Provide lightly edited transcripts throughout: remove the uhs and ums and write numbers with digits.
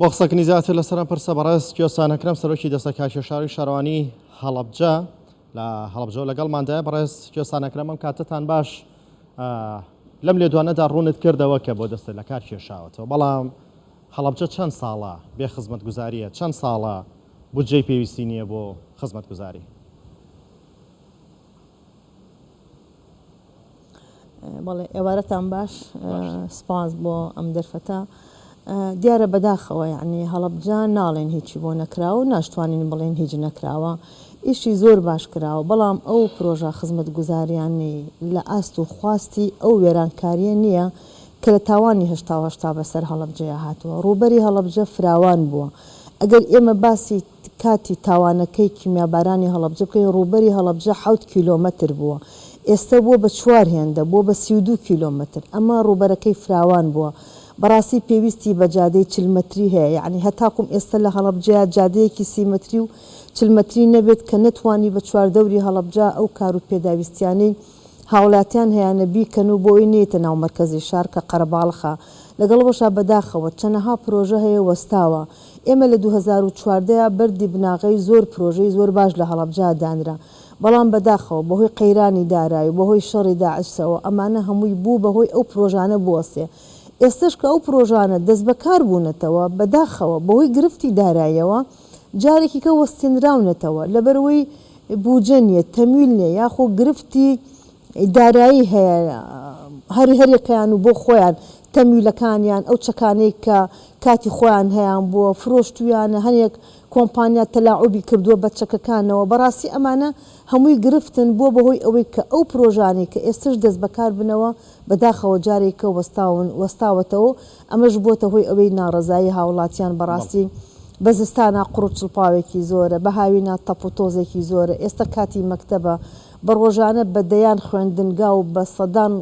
بۆخسەکنی زیاتر لەسەر پرسە بەڕێز گوێسانەکرم سەرۆکی دەسەکە کێشاوی شارەوانی هەڵەبجە لە هەڵەبجە لەگەڵماندایە بەڕێز گوێسانەکرم ئەم کاتتان باش لەم لێدوانەدا ڕوونت کردەوە کە بۆ دەستێت لە کار کێشاوەتەوە بەڵام هەڵەبجە چەند ساڵە بێ خزمەتگوزاریە چەند ساڵە بودجەی پێویستی نییە بۆ خزمەتگوزاری بەڵێ ئێوارەتان باش سپاس بۆ ئەم دەرفەتە دیارە بەداخەوە یعنی هەڵەبجە ناڵێن هیچی بۆ نەکراوە ناشتوانین بڵێن هیچ نەکراوە ئیشی زۆر باش کراوە بەڵام ئەو پرۆژە خزمەتگوزاریانی لە ئاست و خواستی ئەو وێرانکاریە نییە کە لە تاوانی هێشتا بەسەر هەڵەبجەیە هاتووە ڕووبەری هەڵەبجە فراوان بووە ئەگەر ئێمە باسی کاتی تاوانەکەی کیمیابارانی هەڵەبجە بکەین ڕووبەری هەڵەبجە 7 کیلۆمەتر بووە ئێستا بۆ بە 4 هێندە بۆ بە 32 کیلۆمەتر ئەمە ڕووبەرەکەی فراوان بووە بەڕاستی پێویستی بە جادەی 40 مەتری هەیە یعنی هەتاکوم ئێستا لە هەڵەبجە جادەیەکی 30 مەتری و 40 مەتری نەبێت کە نتوانی بە چواردەوری هەڵەبجە ئەو کار و پێداویستیانەی هاوڵاتیان هەیەە بیکەن و بۆی نێتە ناو مەرکەزی شار کە قەرەباڵخە لەگەڵ بەشە بەداخەوە چەنەها پرۆژە هەیە وەستاوە ئێمە لە 2014 بەردی بناغی زۆر پرۆژەی زۆر باش لە هەڵەبجە دانرا بەڵام بەداخەوە بەهۆی قەیرانی دارایی بەهۆی شەڕی داعشەوە ئەمانە هەمووی بوو بەهۆی ئەو پرۆژانە بوەستێ ئێستش کە ئەو پرۆژانە دەست بەکار بوونەتەوە بەداخەوە بەهۆی گرفتی داراییەوە جارێکی کە وەستێنراونەتەوە لەبەرەوەی بوجە نیە تەمیل نیە یاخۆ گرفتی دارایی هەیە هەریەکەیان و بۆ خۆیان تەمیلەکانیان ئەو چەکانەی کە کاتی خۆیان هەیەیان بووە فرۆشتویانە هەنێک کۆمپانیا تەلاعوبی کردووە بە چەکەکانەوە بەڕاستی ئەمانە هەمووی گرفتن بۆ بەهۆی ئەوەی کە ئەو پرۆژانی کە ئێستش دەست بەکار بنەوە بەداخەوە جارێکە وەستاوەتەوە ئەمەش بۆتە هۆی ئەوەی ناڕەزایی هاوڵاتیان بەڕاستی بەزستانە قوڕچڵپاوێکی زۆرە بە هاوینا تەپوتۆزێکی زۆرە ئێستا کاتی مەکتەبە بە ڕۆژانە بە دەیان خوێندنگا و بە سەدان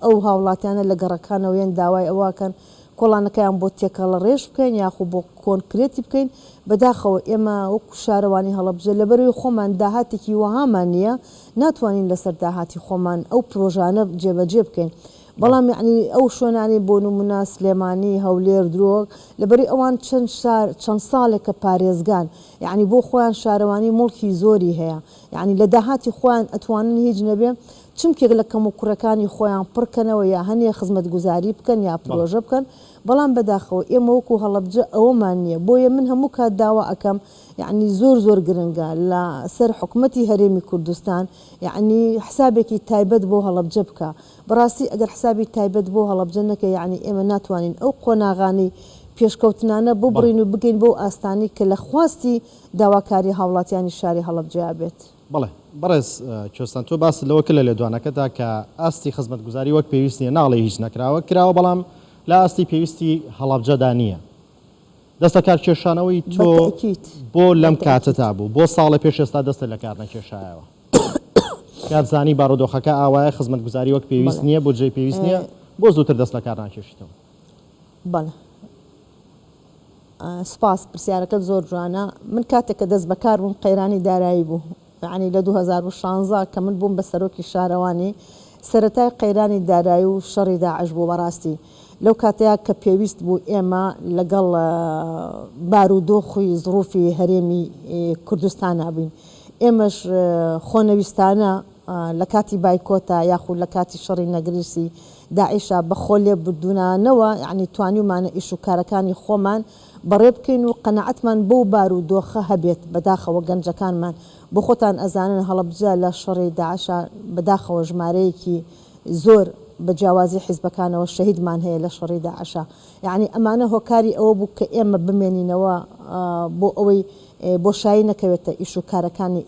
ئەو هاوڵاتیانە لە گەڕەکانەوەیان داوای ئەوواکەن کۆڵانەکەیان بۆ تێکەڵە ڕێژ بکەین یاخو بۆ کۆنکرێتی بکەین بەداخەوە ئێمە وەکو شارەوانی هەڵەبجە لەبەروی خۆمان داهاتێکی وەهامان نییە ناتوانین لەسەر داهاتی خۆمان ئەو پرۆژانە جێبەجێ بکەین بەڵام یعنی ئەو شوێنانی بۆ نمونە سلێمانی هەولێر درۆک لەبەری ئەوان چەند ساڵێکە پارێزگان یعنی بۆ خۆیان شارەوانی مڵکی زۆری هەیە یعنی لە داهاتی خۆیان ئەتوانن هیچ نەبێ چمکێک لە کەم و کوڕەکانی خۆیان پڕکەنەوە یا هەنێ خزمەتگوزاری بکەن یا پرۆژە بکەن بەڵام بەداخەوە ئێمە وەکو هەڵەبجە ئەوەمان نییە بۆیە من هەموو کات داوا ئەەکەم یعنی زۆر گرنگە لە سەر حکوومەتی هەرێمی کوردستان یعنی حسابێکی تایبەت بۆ هەڵەبجە بکە بەڕاستی ئەگەر حسابی تایبەت بۆ هەڵەبجە نەکە یعنی ئێمە ناتوانین ئەو قۆناغانی پێشکەوتنانە بۆ بڕین و بگەین بۆ ئاستانی کە لە خواستی داواکاری هاوڵاتیانی شاری هەڵەبجە بێت بەڵێ بەڕێز کوێستان تۆ باس لەوە کە لە لێدوانەکەدا کە ئاستی خزمەتگوزاری وەک پێویست نیە ناڵێ هیچ نەکراوە کراوە بەڵام لە ئاستی پێویستی هەڵەبجەدا نییە دەستە کار کێشانەوەی تۆ بۆ لەم کاتتا بوو بۆ ساڵە پێش ئێستا دەستە لە کار نەکێشایەوە کاتزانی بارودۆخەکە ئاوایە خزمەتگوزاری وەک پێویست نییە بۆ جێی پێویست نییە بۆ زووتر دەست لە کار ناکێشیتەوە بەڵێ سپاس پرسیارەکەت زۆر جوانە من کاتێککە دەست بەکار بووم قەیرانی دارایی بوو یعنی لە 2016 کە من بووم بە سەرۆکی شارەوانی سەرەتای قەیرانی دارایی و شەڕی داعش بوو بەڕاستی لەو کاتەیە کە پێویست بوو ئێمە لەگەڵ بارودۆخی زروفی هەرێمی کوردستان نابین ئێمەش خۆنەویستانە لە کاتی بایکۆتا یاخود لە کاتی شەڕی نەگریسی داعیشە بەخۆ لێ بردوونانەوە یعنی توانیمانە ئیش و کارەکانی خۆمان بەڕێ بکەین و قەنەعەتمان بۆ بارودۆخە هەبێت بەداخەوە گەنجەکانمان بۆ خۆتان ئەزانن هەڵەبجە لە شەڕی داعشە بەداخەوە ژمارەیەکی زۆر بە جیاوازی حیزبەکانەوە شەهیدمان هەیە لە شەڕی داعشە یعنی ئەمانە هۆکاری ئەوە بوو کە ئێمە بمێنینەوە بۆ ئەوەی بۆشایی نەکەوێتە ئیش و کارەکانی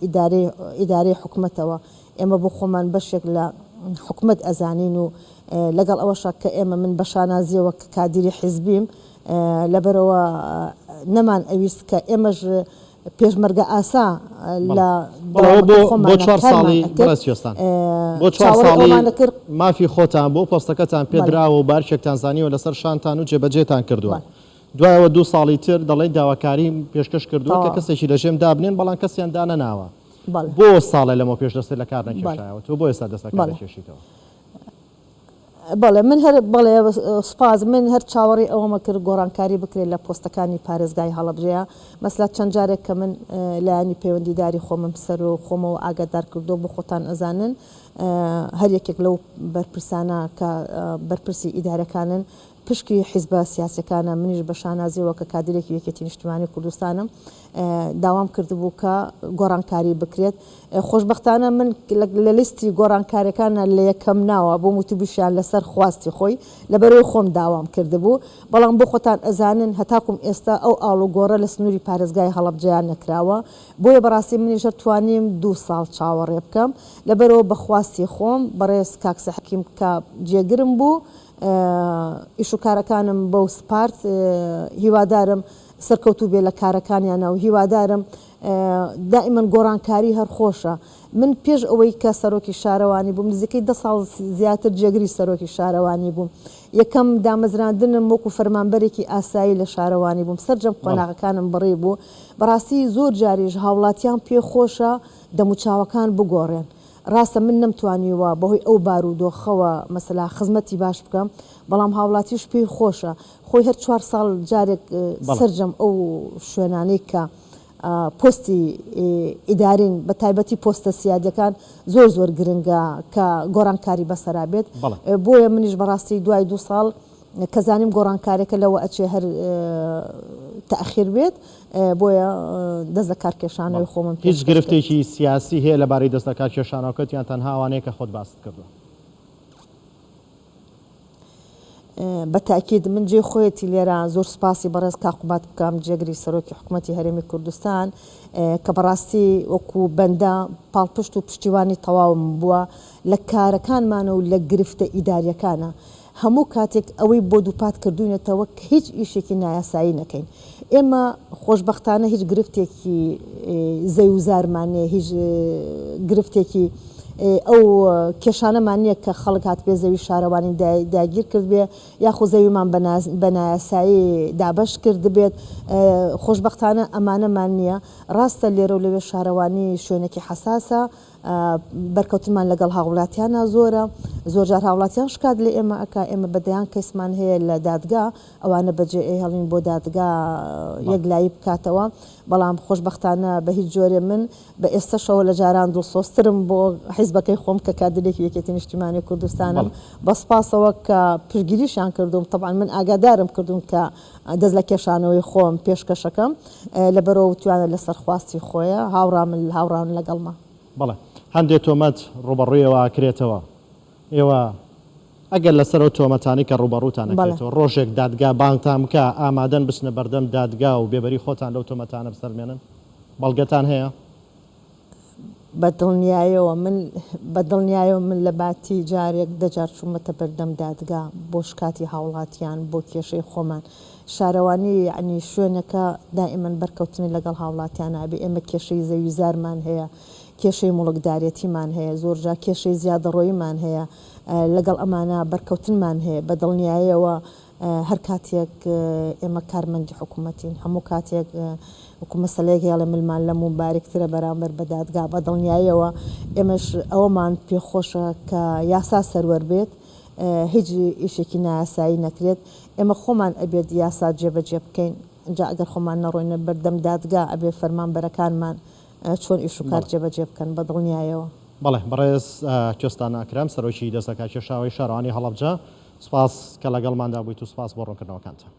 ئیدارەی حکوومەتەوە ئێمە بۆ خۆمان بەشێک لە حکوومەت ئەزانین و لەگەڵ ئەوەشە کە ئێمە من بەشانازیەوە کە کادیری حیزبیم لەبەرەوە نەمان ئەویست کە ئێمەش پێشمەرگە ئاسا لە بۆ 4 ساڵی بۆ 4 ساڵی مافی خۆتان بۆ پۆستەکەتان پێدراوە و بارچێکتان زانیوە لەسەر شانتان و جێبەجێتان کردووە دوایەوە 2 ساڵی تر دەڵێن داواکاری پێشکەش کردووە کە کەسێکی لەژێم دابنێن بەڵام کەسیان دانەناوە بۆ ساڵە لەمە پێش دەستێت لە کار نەکێشایەوە تۆ بۆ ئێستا دەست لە کار نەکێشیتەوە بەڵێ من هەر بەڵێ سپاز من هەر چاوەڕی ئەوەمە کرد گۆڕانکاری بکرێت لە پۆستەکانی پارێزگای هەڵەبجەیە مەسلا چەند جارێک کە من لایانی پەیوەندیداری خۆمم سەر و خۆمەوە ئاگادار کردو بۆ خۆتان ئەزانن هەر یەکێک لەو بەرپرسانە کە بەرپرسی ئیدارەکانن پشکی حیزبە سیاسەکانە منیش بە شانازیەوە کە کادرێکی یەکێتی نیشتیمانی کوردستانم داوام کردبوو کە گۆڕانکاری بکرێت خۆشببختانە من لە لیستی گۆڕانکاریەکانە لە یەکەم ناوە بۆ موتوبیشیان لەسەر خواستی خۆی لەبەرەوەی خۆم داوام کردبوو بەڵام بۆ خۆتان ئەزانن هەتاکم ئێستا ئەو ئاڵوگۆڕە لە سنووری پارێزگای هەڵەبجەیان نەکراوە بۆیە بەڕاستی منیش توانیم 2 ساڵ چاوەڕێ بکەم لەبەرەوە بەخواستی خۆم بەڕێز کاکسە حەکیم کە جێگرم بوو ئیش و کارەکانم بەو سپارت هیوادارم سەرکەوتوو بێ لە کارەکانیانە و هیوادارم دائیمەن گۆڕانکاری هەر خۆشە من پێش ئەوەی کە سەرۆکی شارەوانی بووم نزیکەی 10 ساڵ زیاتر جێگری سەرۆکی شارەوانی بووم یەکەم دامەزراندنم وەکو فەرمانبەرێکی ئاسایی لە شارەوانی بووم سەرجەم قۆناغەکانم بڕێ بوو بەڕاستی زۆر جاریش هاوڵاتیان پێ خۆشە دەموچاوەکان بگۆڕێن ڕاستە من نەمتوانیوە بەهۆی ئەو بارودۆخەوە مەسەلا خزمەتی باش بکەم بەڵام هاوڵاتیش پێی خۆشە خۆی هەر 4 ساڵ جارێک سەرجەم ئەو شوێنانەی کە پۆستی ئیدارین بە تایبەتی پۆستە سیادەکان زۆر گرنگە کە گۆڕانکاری بەسەرا بێت بۆیە منیش بەڕاستی دوای 2 ساڵ کە زانیم گۆڕانکارێکە لەوە ئەچێ هەر تەخیر بێت بۆیە دەست لە کارکێشانەوەی خۆمم هیچ گرفتێکی سیاسی هەیە لەبارەی دەست لە کارکێشانەوەکەت یان تەنها ئەوانەیە کە خۆت باست کردووە بە تاکید من جێ خۆیەتی لێرە زۆر سپاسی بەڕێز کاقوبات بکەم جێگری سەرۆکی حکوومەتی هەرێمی کوردستان کە بەڕاستی وەکو بەندە پاڵپشت و پشتیوانی تەواوم بووە لە کارەکانمانە و لە گرفتە ئیداریەکانە هەموو کاتێک ئەوەی بۆ دووپات کردوینەتەوە کە هیچ ئیشێکی نایاسایی نەکەین ئێمە خۆشببختانە هیچ گرفتێکی زەوزارمانێ هیچ گرفتێکی ئەو کێشانەمان نییە کە خەڵک هات پێ زەوی شارەوانی داگیر کرد بێ یاخۆ زەویمان بە نایاسایی دابش کرد بێت خۆشببختانە ئەمانەمان نییە ڕاستە لێرە و لەوێ شارەوانی شوێنێکی حساسە بەرکەوتمان لەگەڵ هاوڵاتیانە زۆرە زۆرجار هاوڵاتیان شکات لە ئێمە ئەکا ئێمە بەدەیان کەسمان هەیە لە دادگا ئەوانە بەجێ هەڵین بۆ دادگا یەکلایی بکاتەوە بەڵام خۆشببختانە بە هیچ جۆرێ من بە ئێستاشەوە لە جاران دڵسۆسترم بۆ حیزبەکەی خۆم کە کادرێکی یەکێتی نیشتیمانی کوردستانم بە سپاسەوە کە پشگیریشیان کردوم طبعا من ئاگادارم کردوم کە دەست لە کێشانەوەی خۆم پێشکەشەکەم لەبەرەوە توانە لەسەر خواستی خۆیە هاوڕام لەگەڵمە بەڵێ هەندێک تۆمەت ڕوبەڕوویەوە کرێتەوە ئێوە ئەگەر لەسەر ئەو تۆمەتانی کە ڕوبەڕووتانەکرێتەوە ڕۆژێک دادگا بانگتان بکە ئامادەن بچنە بەردەم دادگا و بێبەری خۆتان لەو تۆمەتانە بسەرمێنن بەڵگەتان هەیە بەدڵنیایەوە من لە باتی جارێک دەجار چوومەتە بەردەم دادگا بۆ شکاتی هاوڵاتیان بۆ کێشەی خۆمان شارەوانی عنی شوێنەکە دائیمەن بەرکەوتنی لەگەڵ هاوڵاتیان ئابێ ئێمە کێشەی زەوی زارمان هەیە کێشەی مڵکدارەتیمان هەیە زۆرجار کێشەی زیادەڕۆیمان هەیە لەگەڵ ئەمانە بەرکەوتنمان هەیە بەدڵنیایەوە هەر کاتێک ئێمە کارمەندی حکوومەتین هەموو کاتێک وەکو مەسەلەیەک هێڵە ملمان لە مبارێکترە بەرامبەر بە دادگا بەدڵنیایەوە ئێمەش ئەوەمان پێخۆشە کە یاسا سەروەر بێت هیچ ئیشێکی نایاسایی نەکرێت ئێمە خۆمان ئەبێت یاسا جێبەجێ بکەین جا ئەگەر خۆمان نەڕۆینە بەردەم دادگا ئەبێ فەرمانبەرەکانمان چۆن ئیش و کار جێبەجێ بکەن بەدڵنیایەوە بەڵێ بەڕێز کوێستان ئاکرام سەرۆکی دەستەکە کێشاوەی شارەوانی هەڵەبجە سپاس کە لەگەڵماندا بوویت و سپاس بۆ ڕوونکردنەوەکانتان